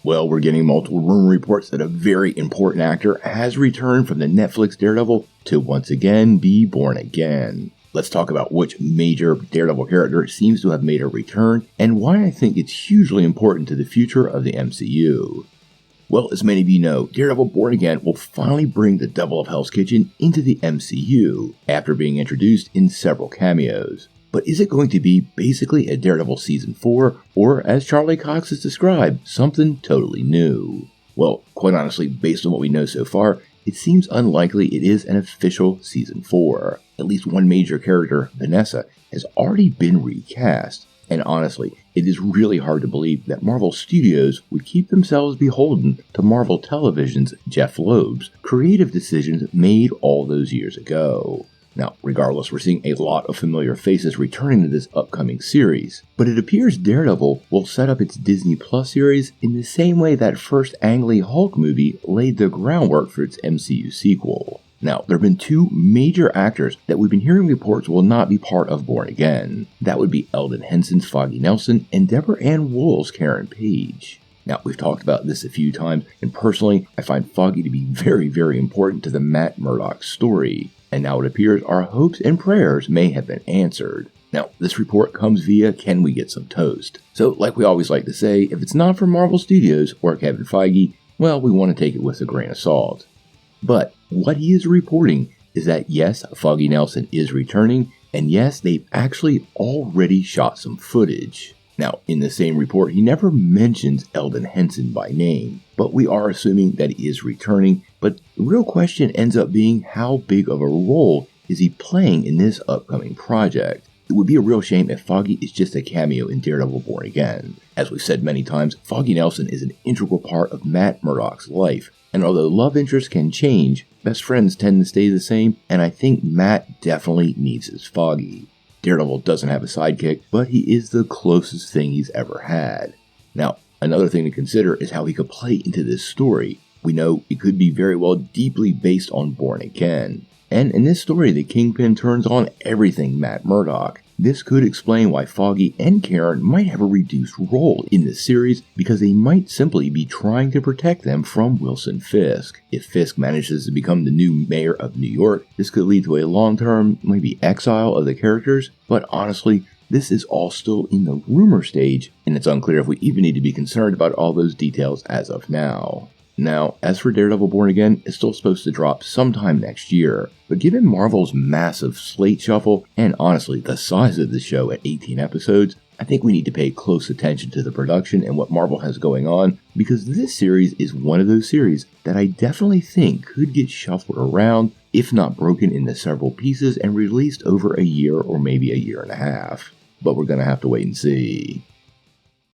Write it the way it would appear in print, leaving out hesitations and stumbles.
Well, we're getting multiple rumor reports that a very important actor has returned from the Netflix Daredevil to once again be born again. Let's talk about which major Daredevil character seems to have made a return and why I think it's hugely important to the future of the MCU. Well, as many of you know, Daredevil Born Again will finally bring the Devil of Hell's Kitchen into the MCU after being introduced in several cameos. But is it going to be basically a Daredevil Season 4, or as Charlie Cox has described, something totally new? Well, quite honestly, based on what we know so far, it seems unlikely it is an official Season 4. At least one major character, Vanessa, has already been recast. And honestly, it is really hard to believe that Marvel Studios would keep themselves beholden to Marvel Television's Jeff Loeb's creative decisions made all those years ago. Now, regardless, we're seeing a lot of familiar faces returning to this upcoming series, but it appears Daredevil will set up its Disney Plus series in the same way that first Ang Lee Hulk movie laid the groundwork for its MCU sequel. Now, there have been two major actors that we've been hearing reports will not be part of Born Again. That would be Eldon Henson's Foggy Nelson and Deborah Ann Wool's Karen Page. Now, we've talked about this a few times, and personally, I find Foggy to be very, very important to the Matt Murdock story. And now it appears our hopes and prayers may have been answered. Now, this report comes via Can We Get Some Toast? So, like we always like to say, if it's not from Marvel Studios or Kevin Feige, well, we want to take it with a grain of salt. But what he is reporting is that yes, Foggy Nelson is returning, and yes, they've actually already shot some footage. Now, in the same report, he never mentions Eldon Henson by name, but we are assuming that he is returning. But the real question ends up being how big of a role is he playing in this upcoming project? It would be a real shame if Foggy is just a cameo in Daredevil Born Again. As we've said many times, Foggy Nelson is an integral part of Matt Murdock's life, and although love interests can change, best friends tend to stay the same, and I think Matt definitely needs his Foggy. Daredevil doesn't have a sidekick, but he is the closest thing he's ever had. Now, another thing to consider is how he could play into this story. We know it could be very well deeply based on Born Again. And in this story, the Kingpin turns on everything Matt Murdock. This could explain why Foggy and Karen might have a reduced role in this series, because they might simply be trying to protect them from Wilson Fisk. If Fisk manages to become the new mayor of New York, this could lead to a long-term, maybe exile of the characters, but honestly, this is all still in the rumor stage, and it's unclear if we even need to be concerned about all those details as of now. Now, as for Daredevil Born Again, it's still supposed to drop sometime next year, but given Marvel's massive slate shuffle, and honestly the size of the show at 18 episodes, I think we need to pay close attention to the production and what Marvel has going on, because this series is one of those series that I definitely think could get shuffled around, if not broken into several pieces and released over a year or maybe a year and a half. But we're gonna have to wait and see.